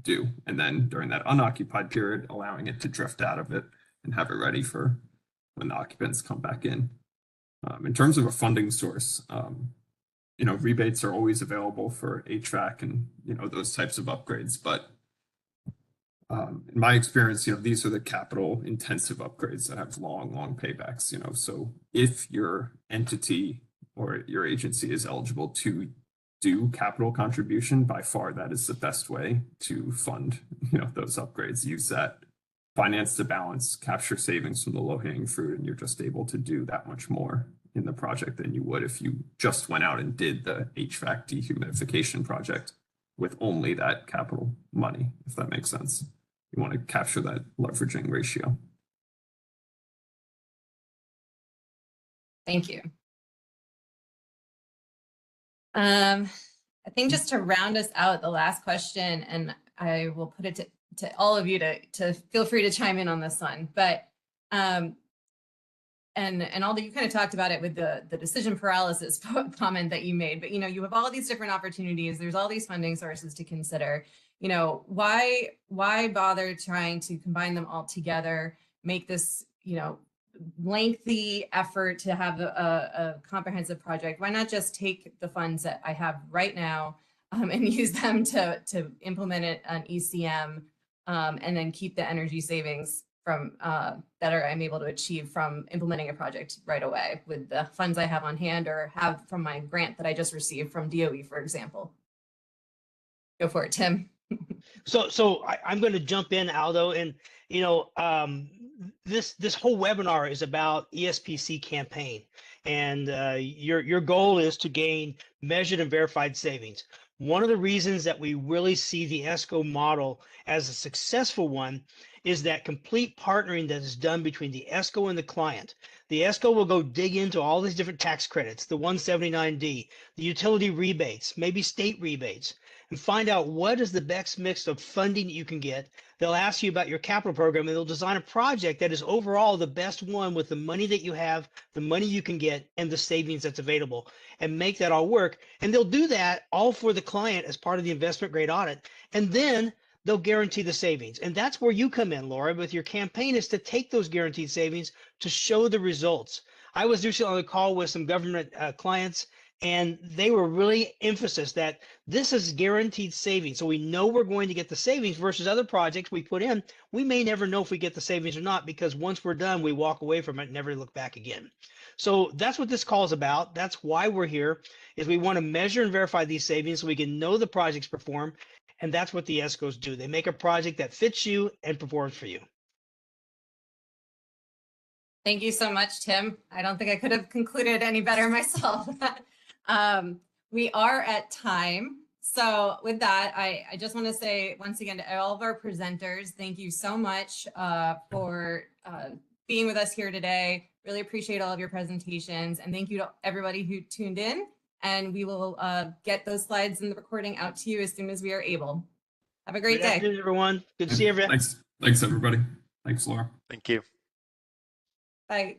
do. And then during that unoccupied period, allowing it to drift out of it and have it ready for when the occupants come back in. In terms of a funding source, rebates are always available for HVAC and, those types of upgrades. But in my experience, these are the capital intensive upgrades that have long paybacks, so if your entity or your agency is eligible to do capital contribution, by far that is the best way to fund, those upgrades. Use that finance to balance, capture savings from the low-hanging fruit, and you're just able to do that much more in the project than you would if you just went out and did the HVAC dehumidification project with only that capital money, if that makes sense. You want to capture that leveraging ratio. Thank you. I think just to round us out, the last question, and I will put it to all of you to feel free to chime in on this one, but and although you kind of talked about it with the decision paralysis comment that you made, but you have all these different opportunities, there's all these funding sources to consider. Why bother trying to combine them all together, make this lengthy effort to have a comprehensive project? Why not just take the funds that I have right now and use them to implement it on ECM, and then keep the energy savings from that I'm able to achieve from implementing a project right away with the funds I have on hand or have from my grant that I just received from DOE, for example? Go for it, Tim. So I'm going to jump in, Aldo, and this whole webinar is about ESPC campaign, and your goal is to gain measured and verified savings. One of the reasons that we really see the ESCO model as a successful one is that complete partnering that is done between the ESCO and the client. The ESCO will go dig into all these different tax credits, the 179D, the utility rebates, maybe state rebates, and find out what is the best mix of funding that you can get. They'll ask you about your capital program, and they'll design a project that is overall the best one with the money that you have, the money you can get, and the savings that's available, and make that all work. And they'll do that all for the client as part of the investment grade audit. And then they'll guarantee the savings. And that's where you come in, Laura, with your campaign, is to take those guaranteed savings to show the results. I was recently on a call with some government clients, and they were really emphasis that this is guaranteed savings. So we know we're going to get the savings versus other projects we put in. We may never know if we get the savings or not, because once we're done, we walk away from it and never look back again. So that's what this call is about. That's why we're here, is we want to measure and verify these savings so we can know the projects perform. And that's what the ESCOs do. They make a project that fits you and performs for you. Thank you so much, Tim. I don't think I could have concluded any better myself. We are at time. So with that, I just want to say once again to all of our presenters, thank you so much for being with us here today. Really appreciate all of your presentations, and thank you to everybody who tuned in. And we will get those slides and the recording out to you as soon as we are able. Have a great day. Good afternoon, everyone. Good to see everyone. Thanks, everybody. Thanks, Laura. Thank you. Bye.